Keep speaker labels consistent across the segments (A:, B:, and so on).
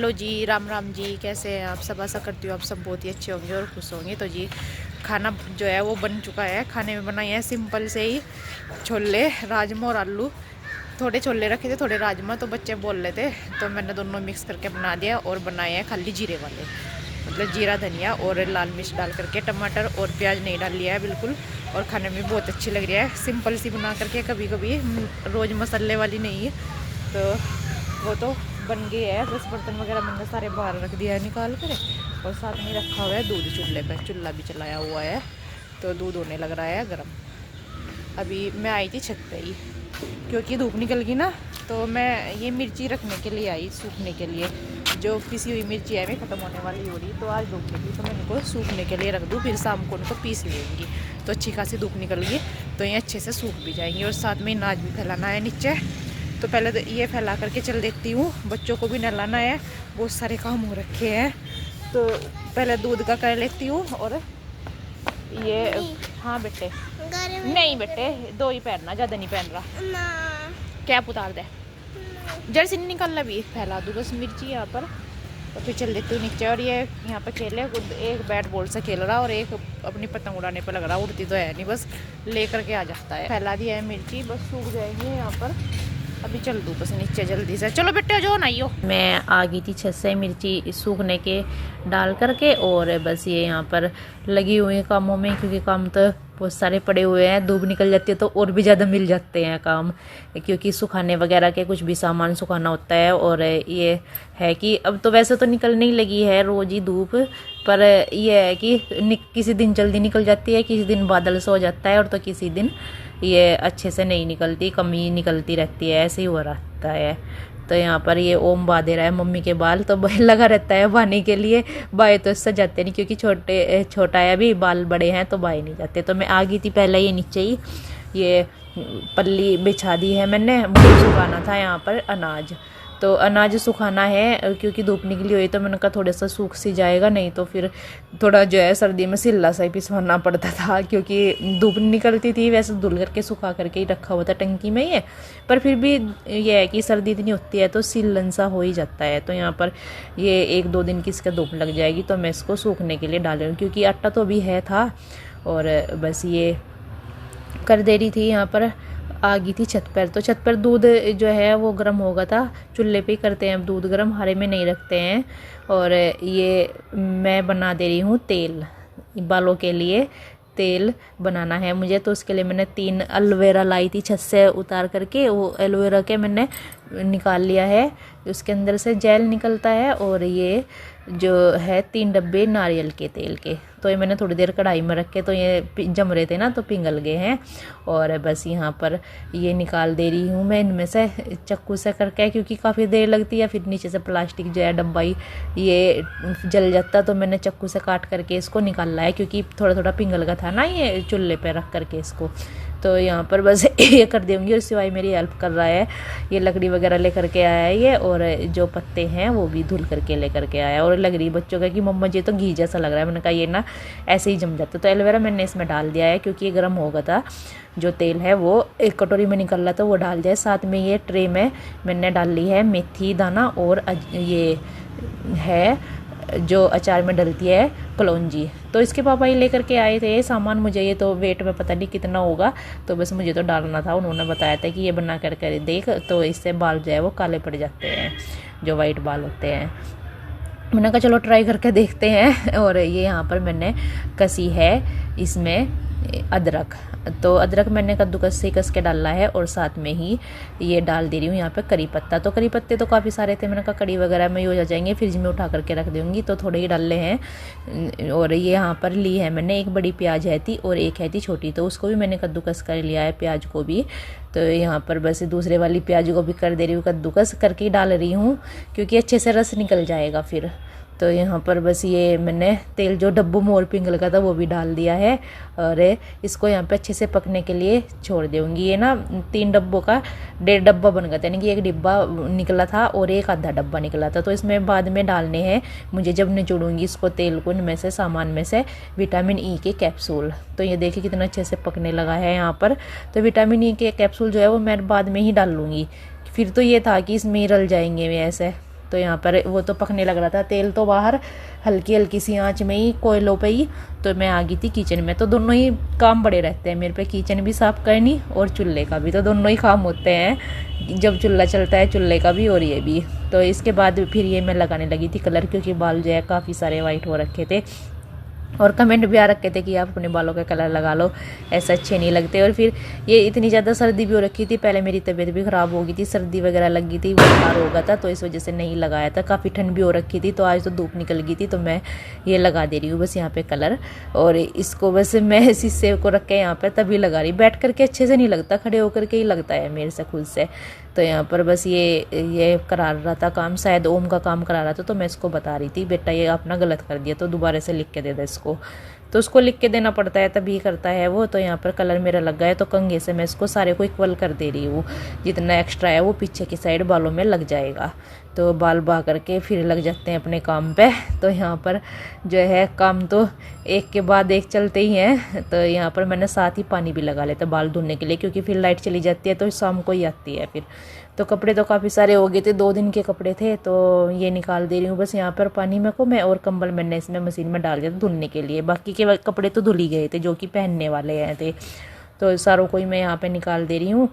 A: Hello जी, राम राम जी। कैसे हैं आप सब? आशा करती हूँ आप सब बहुत ही अच्छे होंगे और खुश होंगे। तो जी खाना जो है वो बन चुका है। खाने में बनाए हैं सिंपल से ही छोले, राजमा और आलू। थोड़े छोले रखे थे, थोड़े राजमा, तो बच्चे बोल रहे थे तो मैंने दोनों मिक्स करके बना दिया और बनाए हैं खाली जीरे वाले, मतलब जीरा धनिया और लाल मिर्च डाल करके। टमाटर और प्याज नहीं डाल लिया है बिल्कुल, और खाने में बहुत अच्छी लग रही है। सिंपल सी बना करके, कभी कभी रोज़ मसाले वाली नहीं है। तो वो तो बन गई है। बस बर्तन वगैरह मैंने सारे बाहर रख दिया है निकाल कर, और साथ में रखा हुआ है दूध चूल्हे पे। चूल्हा भी चलाया हुआ है तो दूध होने लग रहा है गर्म। अभी मैं आई थी छत पे ही, क्योंकि धूप निकल गई ना, तो मैं ये मिर्ची रखने के लिए आई, सूखने के लिए। जो पिसी हुई मिर्ची है, मैं ख़त्म होने वाली हो रही, तो आज धूप निकली तो मैं इनको सूखने के लिए रख दूँ, फिर शाम को उनको पीस लेंगी। तो अच्छी खासी धूप निकल गई तो ये अच्छे से सूख भी जाएंगी। और साथ में नाच भी फैलाना है नीचे, तो पहले तो ये फैला करके चल देती हूँ। बच्चों को भी नहलाना है, बहुत सारे काम हो रखे हैं, तो पहले दूध का कर लेती हूँ। और ये हाँ बेटे, नहीं बेटे, दो ही पहनना, ज़्यादा नहीं पहन रहा। कैप उतार दे, जड़ से नहीं निकलना भी। फैला दूँ बस मिर्ची यहाँ पर, तो फिर चल देती हूँ नीचे। और ये यहाँ पर खेले, एक बैट बॉल से खेल रहा और एक अपनी पतंग उड़ाने पर लग रहा। उड़ती तो है नहीं, बस ले करके आ जाता है। फैला दिया है मिर्ची, बस सूख जाएंगे यहाँ पर। अभी चल दूँ बस नीचे जल्दी से। चलो बेटे जो नहीं हो। मैं आ गई थी छत से मिर्ची सूखने के डाल करके, और बस ये यहाँ पर लगी हुई है कामों में, क्योंकि काम तो बहुत सारे पड़े हुए हैं। धूप निकल जाती है तो और भी ज़्यादा मिल जाते हैं काम, क्योंकि सुखाने वगैरह के कुछ भी सामान सुखाना होता है। और ये है कि अब तो वैसे तो निकलने ही लगी है रोज़ ही धूप, पर यह है कि किसी दिन जल्दी निकल जाती है, किसी दिन बादल से हो जाता है, और तो किसी दिन ये अच्छे से नहीं निकलती, कमी निकलती रहती है, ऐसे ही हो रहता है। तो यहाँ पर ये ओम बा दे रहा है मम्मी के बाल, तो लगा रहता है बाने के लिए। बाए तो इससे जाते नहीं, क्योंकि छोटा है अभी, बाल बड़े हैं तो बाए नहीं जाते। तो मैं आ गई थी पहले ये नीचे ही, ये पल्ली बिछा दी है मैंने। मुझे सुखाना था यहाँ पर अनाज, तो अनाज सुखाना है, क्योंकि धूप निकली हुई, तो मैंने कहा थोड़ा सा सूख सी जाएगा, नहीं तो फिर थोड़ा जो है सर्दी में सिल्ला सा ही पिसवाना पड़ता था, क्योंकि धूप निकलती थी। वैसे धुल करके सुखा करके ही रखा हुआ था टंकी में ये, पर फिर भी ये है कि सर्दी इतनी होती है तो सिल्लन सा हो ही जाता है। तो यहाँ पर ये 1-2 दिन की इसका धूप लग जाएगी, तो मैं इसको सूखने के लिए डाल रही हूँ, क्योंकि आटा तो अभी है था। और बस ये कर दे रही थी। यहाँ पर आ गई थी छत पर, तो छत पर दूध जो है वो गर्म हो गया था। चूल्हे पे ही करते हैं दूध गर्म, हारे में नहीं रखते हैं। और ये मैं बना दे रही हूँ तेल, बालों के लिए तेल बनाना है मुझे। तो उसके लिए मैंने 3 एलोवेरा लाई थी छत से उतार करके, वो एलोवेरा के मैंने निकाल लिया है, उसके अंदर से जेल निकलता है। और ये जो है 3 डब्बे नारियल के तेल के, तो ये मैंने थोड़ी देर कढ़ाई में रखे, तो ये जम रहे थे ना, तो पिघल गए हैं। और बस यहाँ पर ये निकाल दे रही हूँ मैं इनमें से चाकू से करके, क्योंकि काफ़ी देर लगती है, फिर नीचे से प्लास्टिक जो है डब्बा ही ये जल जाता, तो मैंने चाकू से काट करके इसको निकाला है, क्योंकि थोड़ा थोड़ा पिघल गया था ना ये चूल्हे पे रख करके इसको। तो यहाँ पर बस ये कर दूँगी, और सिवाय मेरी हेल्प कर रहा है, ये लकड़ी वगैरह लेकर के आया है ये, और जो पत्ते हैं वो भी धुल करके लेकर के आया। और लग रही बच्चों का कि मम्मा जी तो घी जैसा लग रहा है। मैंने कहा ये ना ऐसे ही जम जाता। तो एलोवेरा मैंने इसमें डाल दिया है, क्योंकि ये गर्म हो गया था। जो तेल है वो एक कटोरी में निकल रहा था, वो डाल दिया। साथ में ये ट्रे में मैंने डाल ली है मेथी दाना, और ये है जो अचार में डलती है कलौंजी। तो इसके पापा ही लेकर के आए थे सामान मुझे, ये तो वेट में पता नहीं कितना होगा, तो बस मुझे तो डालना था। उन्होंने बताया था कि ये बना कर देख, तो इससे बाल जो है वो काले पड़ जाते हैं, जो वाइट बाल होते हैं। मैंने कहा चलो ट्राई करके देखते हैं। और ये यहाँ पर मैंने कसी है इसमें अदरक, तो अदरक मैंने कद्दूकस से कस के डाला है, और साथ में ही ये डाल दे रही हूँ यहाँ पे करी पत्ता। तो करी पत्ते तो काफ़ी सारे थे, मैंने कहा कड़ी वगैरह में यूज आ जाएंगे, फ्रिज में उठा करके रख दूँगी, तो थोड़े ही डाले हैं। और ये यहाँ पर ली है मैंने एक बड़ी प्याज है थी, और एक है थी छोटी, तो उसको भी मैंने कद्दूकस कर लिया है, प्याज को भी। तो यहाँ पर बस दूसरे वाली प्याज को भी कर दे रही हूँ, कद्दूकस करके ही डाल रही हूँ, क्योंकि अच्छे से रस निकल जाएगा फिर। तो यहाँ पर बस ये मैंने तेल जो डब्बू में और पिघल का था वो भी डाल दिया है, और इसको यहाँ पे अच्छे से पकने के लिए छोड़ दूँगी। ये ना 3 डब्बों का 1.5 डब्बा बन गया था, यानी कि एक डिब्बा निकला था और एक आधा डब्बा निकला था। तो इसमें बाद में डालने हैं मुझे, जब निचोड़ूंगी इसको तेल को, इनमें से सामान में से विटामिन ई के कैप्सूल। तो ये देखिए कितना अच्छे से पकने लगा है यहाँ पर। तो विटामिन ई के कैप्सूल जो है वो मैं बाद में ही डाल लूँगी, फिर तो ये था कि इसमें ही रल जाएंगे वे ऐसे। तो यहाँ पर वो तो पकने लग रहा था तेल तो बाहर, हल्की हल्की सी आंच में ही कोयलों पे ही। तो मैं आ गई थी किचन में। तो दोनों ही काम बड़े रहते हैं मेरे पे, किचन भी साफ़ करनी और चूल्हे का भी, तो दोनों ही काम होते हैं जब चूल्हा चलता है, चूल्हे का भी और ये भी। तो इसके बाद फिर ये मैं लगाने लगी थी कलर, क्योंकि बाल जो है काफ़ी सारे वाइट हो रखे थे और कमेंट भी आ रखे थे कि आप अपने बालों का कलर लगा लो, ऐसे अच्छे नहीं लगते। और फिर ये इतनी ज़्यादा सर्दी भी हो रखी थी, पहले मेरी तबीयत भी ख़राब हो गई थी, सर्दी वगैरह लग गई थी, बुखार हो गया था, तो इस वजह से नहीं लगाया था। काफ़ी ठंड भी हो रखी थी, तो आज तो धूप निकल गई थी, तो मैं ये लगा दे रही हूँ बस यहाँ पे कलर। और इसको बस मैं शीशे को रख के यहाँ पर तभी लगा रही, बैठ करके अच्छे से नहीं लगता, खड़े होकर के ही लगता है मेरे से खुद से। तो यहाँ पर बस ये करा रहा था काम, शायद ओम का काम करा रहा था, तो मैं इसको बता रही थी बेटा ये अपना गलत कर दिया, तो दोबारा से लिख के दे दे इसको। तो उसको लिख के देना पड़ता है तभी करता है वो। तो यहाँ पर कलर मेरा लग गया है, तो कंघे से मैं इसको सारे को इक्वल कर दे रही हूँ, जितना एक्स्ट्रा है वो पीछे की साइड बालों में लग जाएगा। तो बाल बहा करके फिर लग जाते हैं अपने काम पे। तो यहाँ पर जो है काम तो एक के बाद एक चलते ही हैं। तो यहाँ पर मैंने साथ ही पानी भी लगा लेता बाल धोने के लिए, क्योंकि फिर लाइट चली जाती है तो शाम को ही आती है फिर। तो कपड़े तो काफ़ी सारे हो गए थे, 2 दिन के कपड़े थे, तो ये निकाल दे रही हूँ बस यहाँ पर पानी में को मैं। और कंबल मैंने इसमें मशीन में डाल दिया था धुलने के लिए, बाकी के कपड़े तो धुल ही गए थे जो कि पहनने वाले हैं थे। तो सारों को ही मैं यहाँ पे निकाल दे रही हूँ,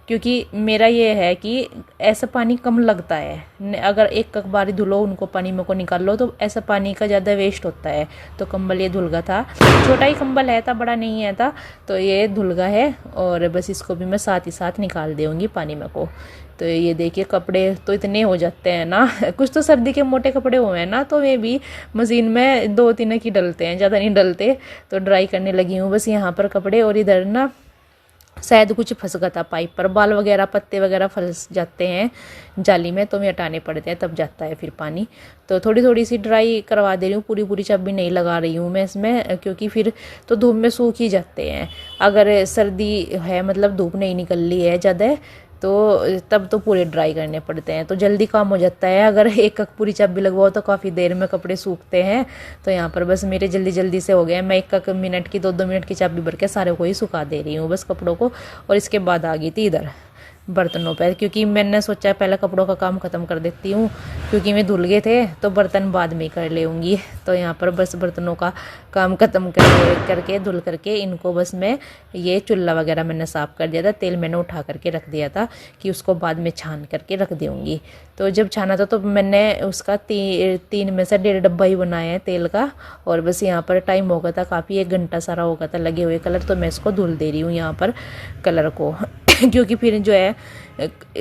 A: क्योंकि मेरा ये है कि ऐसा पानी कम लगता है। अगर एक बार धुलो उनको पानी में को निकाल लो तो ऐसा पानी का ज़्यादा वेस्ट होता है। तो कंबल ये धुल गया था, छोटा ही कंबल है था, बड़ा नहीं है था, तो ये धुल गया है। और बस इसको भी मैं साथ ही साथ निकाल दूँगी पानी में को। तो ये देखिए कपड़े तो इतने हो जाते हैं ना, कुछ तो सर्दी के मोटे कपड़े हुए हैं ना, तो वे भी मशीन में 2-3 की डलते हैं, ज़्यादा नहीं डलते। तो ड्राई करने लगी हूँ बस यहाँ पर कपड़े। और इधर ना शायद कुछ फंस गया था पाइप पर, बाल वगैरह पत्ते वगैरह फंस जाते हैं जाली में, तो मैं हटाने पड़ते हैं, तब जाता है फिर पानी। तो थोड़ी थोड़ी सी ड्राई करवा दे रही हूँ, पूरी पूरी चाबी नहीं लगा रही हूँ मैं इसमें, क्योंकि फिर तो धूप में सूख ही जाते हैं। अगर सर्दी है मतलब धूप नहीं निकल रही है ज़्यादा, तो तब तो पूरे ड्राई करने पड़ते हैं, तो जल्दी काम हो जाता है। अगर एक पूरी चाबी लगवाओ तो काफ़ी देर में कपड़े सूखते हैं। तो यहाँ पर बस मेरे जल्दी जल्दी से हो गए, मैं 1 मिनट की 2-2 मिनट की चाबी भर के सारे को ही सुखा दे रही हूँ बस कपड़ों को। और इसके बाद आ गई थी इधर बर्तनों पर, क्योंकि मैंने सोचा पहले कपड़ों का काम ख़त्म कर देती हूँ, क्योंकि मैं धुल गए थे, तो बर्तन बाद में कर लेऊँगी। तो यहाँ पर बस बर्तनों का काम ख़त्म करके धुल करके इनको बस मैं ये चूल्हा वगैरह मैंने साफ़ कर दिया था, तेल मैंने उठा करके रख दिया था कि उसको बाद में छान करके रख दूँगी। तो जब छाना था तो मैंने उसका 3 में से 1.5 डब्बा ही बनाया है तेल का। और बस यहाँ पर टाइम हो गया था काफ़ी, 1 घंटा सारा हो गया था लगे हुए कलर, तो मैं इसको धुल दे रही हूँ यहाँ पर कलर को क्योंकि फिर जो है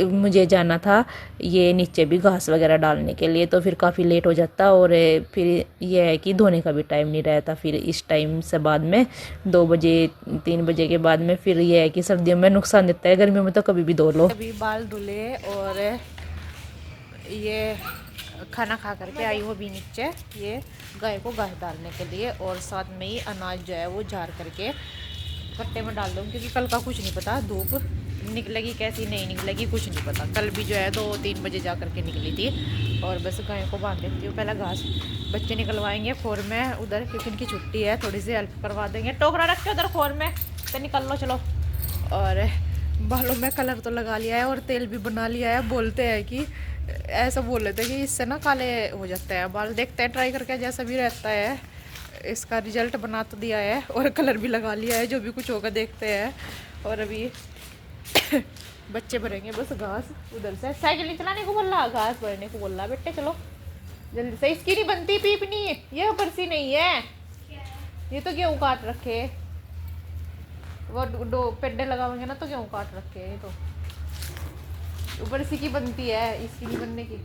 A: मुझे जाना था ये नीचे भी घास वगैरह डालने के लिए, तो फिर काफ़ी लेट हो जाता। और फिर ये है कि धोने का भी टाइम नहीं रहता फिर इस टाइम से, बाद में 2 बजे 3 बजे के बाद में। फिर ये है कि सर्दियों में नुकसान देता है, गर्मियों में तो कभी भी धो लो। अभी बाल धुले और ये खाना खा करके आई हूँ अभी नीचे, ये गाय को घास डालने के लिए। और साथ में ही अनाज जो है वो झाड़ करके कट्टे में डाल दूँ, क्योंकि कल का कुछ नहीं पता धूप निकलेगी कैसी नहीं निकलेगी कुछ नहीं पता। कल भी जो है 2-3 बजे जा करके निकली थी। और बस गायों को बांध देती हूँ पहले घास, बच्चे निकलवाएंगे खोर में उधर, क्योंकि इनकी छुट्टी है, थोड़ी सी हेल्प करवा देंगे। टोकरा रख के उधर खोर में, तो निकल लो चलो। और बालों में कलर तो लगा लिया है और तेल भी बना लिया है। बोलते हैं कि ऐसा बोल रहे थे कि इससे ना काले हो जाते हैं बाल, देखते हैं ट्राई करके जैसा भी रहता है। इसका रिजल्ट बना तो दिया है और कलर भी लगा लिया है, जो भी कुछ होगा देखते हैं। और अभी बच्चे भरेंगे बस घास उधर से, साइकिल नहीं चलाने को बोल रहा, घास भरने को बोल रहा। बेटे चलो जल्दी से, इसकी नहीं बनती पीपनी, ये बरसी नहीं है, ये तो गेहूँ काट रखे, वो 2 पेड्डे लगाओगे ना तो गेहूँ काट रखे, ये तो बरसी की बनती है, इसकी नहीं बनने की।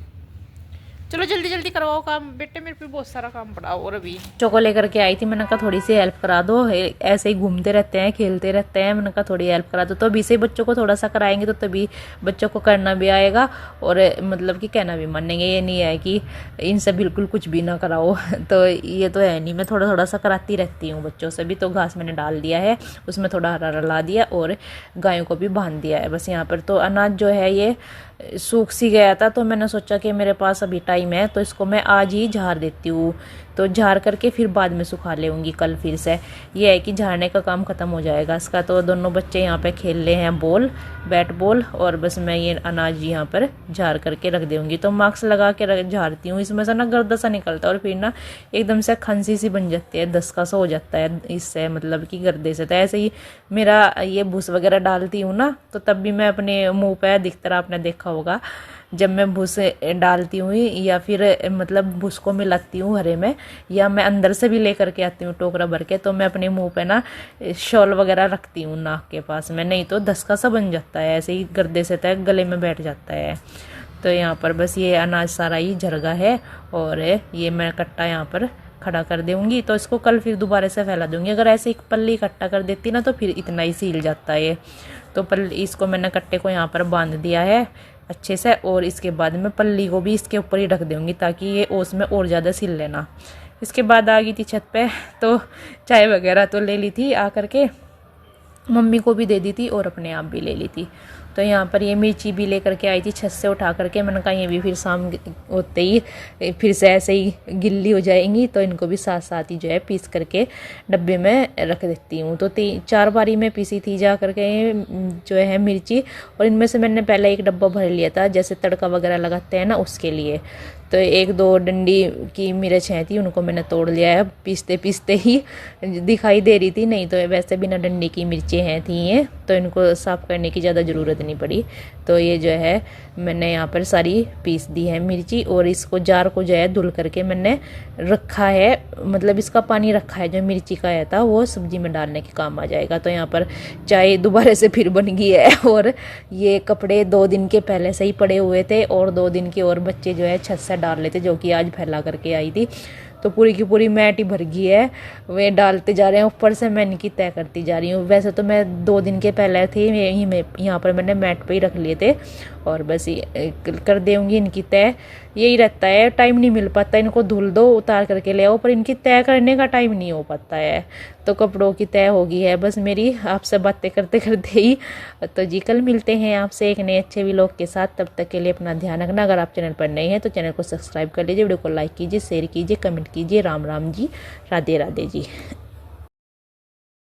A: चलो जल्दी जल्दी करवाओ काम बेटे, मेरे पे बहुत सारा काम पड़ा। और अभी बच्चों को लेकर के आई थी, मैंने कहा थोड़ी सी हेल्प करा दो, ऐसे ही घूमते रहते हैं खेलते रहते हैं, मैंने कहा थोड़ी हेल्प करा दो। तो अभी से बच्चों को थोड़ा सा कराएंगे तो तभी बच्चों को करना भी आएगा और मतलब कि कहना भी मानेंगे। ये नहीं है कि इनसे बिल्कुल कुछ भी ना कराओ, तो ये तो है नहीं, मैं थोड़ा थोड़ा सा कराती रहती हूँ बच्चों से भी। तो घास मैंने डाल दिया है, उसमें थोड़ा हरा ला दिया और गायों को भी बांध दिया है बस यहाँ पर। तो अनाज जो है ये सूख सी गया था, तो मैंने सोचा कि मेरे पास अभी टाइम टाइम है, तो इसको मैं आज ही झाड़ देती हूँ। तो झाड़ करके फिर बाद में सुखा लेंगी कल फिर से। ये है कि झाड़ने का काम ख़त्म हो जाएगा इसका। तो दोनों बच्चे यहाँ पे खेल रहे हैं बैट बॉल, और बस मैं ये अनाज यहाँ पर झाड़ करके रख दूँगी। तो मास्क लगा के झाड़ती हूँ, इसमें से ना गर्दा सा निकलता है और फिर ना एकदम से खांसी सी बन जाती है, दस्का सा हो जाता है इससे, मतलब कि गर्दे से। तो ऐसे ही मेरा ये भूस वगैरह डालती हूँ ना, तो तब भी मैं अपने मुँह पे दिखता रहा, आपने देखा होगा जब मैं भूस डालती हूँ या फिर मतलब भूस को मिलाती हूँ हरे में, या मैं अंदर से भी लेकर के आती हूँ टोकरा भर के, तो मैं अपने मुंह पे ना शॉल वगैरह रखती हूँ नाक के पास में, नहीं तो दस्का सा बन जाता है, ऐसे ही गर्दे से तक गले में बैठ जाता है। तो यहाँ पर बस ये अनाज सारा ही झरगा है, और ये मैं कट्टा यहाँ पर खड़ा कर दूँगी। तो इसको कल फिर दोबारा से फैला दूँगी। अगर ऐसे एक पल्ली इकट्ठा कर देती ना तो फिर इतना ही सील जाता है। तो इसको मैंने कट्टे को यहाँ पर बांध दिया है अच्छे से, और इसके बाद मैं पल्ली को भी इसके ऊपर ही रख दूँगी ताकि ये ओस में और ज़्यादा सिल लेना। इसके बाद आ गई थी छत पे, तो चाय वगैरह तो ले ली थी आकर के, मम्मी को भी दे दी थी और अपने आप भी ले ली थी। तो यहाँ पर ये मिर्ची भी लेकर के आई थी छत से उठा करके, मैंने कहा ये भी फिर शाम होते ही फिर से ऐसे ही गिल्ली हो जाएंगी, तो इनको भी साथ साथ ही जो है पीस करके डब्बे में रख देती हूँ। तो 4 बारी में पीसी थी जा करके जो है मिर्ची, और इनमें से मैंने पहले एक डब्बा भर लिया था जैसे तड़का वगैरह लगाते हैं ना उसके लिए। तो 1-2 डंडी की मिर्च हैं थी, उनको मैंने तोड़ लिया है, पीसते पीसते ही दिखाई दे रही थी, नहीं तो वैसे बिना डंडी की मिर्चें हैं थी ये, तो इनको साफ़ करने की ज़्यादा ज़रूरत नहीं पड़ी। तो ये जो है मैंने यहाँ पर सारी पीस दी है मिर्ची, और इसको जार को जो है धुल करके मैंने रखा है, मतलब इसका पानी रखा है जो मिर्ची का आया था वो सब्जी में डालने के काम आ जाएगा। तो यहाँ पर चाय दोबारा से फिर बन गई है, और ये कपड़े 2 दिन के पहले से ही पड़े हुए थे, और 2 दिन के और बच्चे जो है छत से डाल लेते, जो कि आज फैला करके आई थी। तो पूरी की पूरी मैट ही भर गई है, वे डालते जा रहे हैं ऊपर से, मैं इनकी तय करती जा रही हूँ। वैसे तो मैं 2 दिन के पहले थे यही में यहाँ पर मैंने मैट पे ही रख लिए थे, और बस ये कर दूँगी इनकी तय। यही रहता है, टाइम नहीं मिल पाता, इनको धुल दो उतार करके ले आओ, पर इनकी तय करने का टाइम नहीं हो पाता है। तो कपड़ों की तय हो गई है बस मेरी आपसे बातें करते करते ही। तो जी कल मिलते हैं आपसे एक नए अच्छे व्लॉग के साथ, तब तक के लिए अपना ध्यान रखना। अगर आप चैनल पर नए हैं तो चैनल को सब्सक्राइब कर लीजिए, वीडियो को लाइक कीजिए, शेयर कीजिए, कमेंट कीजिए। राम राम जी, राधे राधे जी।